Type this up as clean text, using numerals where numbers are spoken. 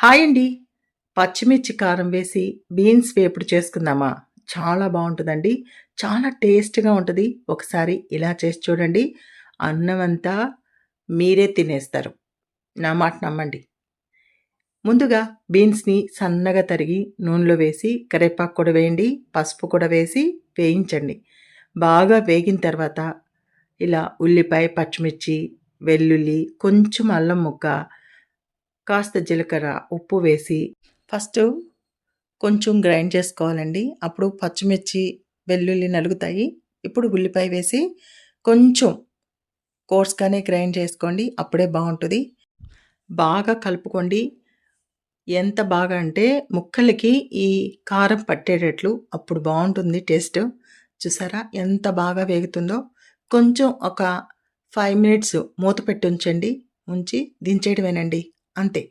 Hi అండి. పచ్చిమిర్చి కారం వేసి బీన్స్ వేపుడు చేసుకుందామా? చాలా బావుంటదండి. చాలా టేస్ట్‌గా ఉంటది. ఒకసారి ఇలా చేసి చూడండి. అన్నమంతా మీరే తినేస్తారు. నా మాట నమ్మండి. ముందుగా బీన్స్‌ని సన్నగా తరిగి నూనెలో వేసి కరివేపాకు కూడా వేయండి. పసుపు కూడా వేసి వేయించండి. బాగా వేగిన తర్వాత ఇలా ఉల్లిపాయ, పచ్చిమిర్చి, వెల్లుల్లి, కొంచెం అల్లం ముక్క, కాస్త జీలకర్ర, ఉప్పు వేసి ఫస్టు కొంచెం గ్రైండ్ చేసుకోవాలండి. అప్పుడు పచ్చిమిర్చి, వెల్లుల్లి నలుగుతాయి. ఇప్పుడు ఉల్లిపాయ వేసి కొంచెం కోర్స్‌గానే గ్రైండ్ చేసుకోండి. అప్పుడే బావుంటది. బాగా కలుపుకోండి. ఎంత బాగా అంటే ముక్కలకి ఈ కారం పట్టేటట్లు అప్పుడు బావుంటుంది టేస్ట్. చూసారా ఎంత బాగా వేగుతుందో? కొంచెం ఒక 5 మినిట్స్ మూత పెట్టి ఉంచండి. ఉంచి దించేయడమేనండి. అంతే.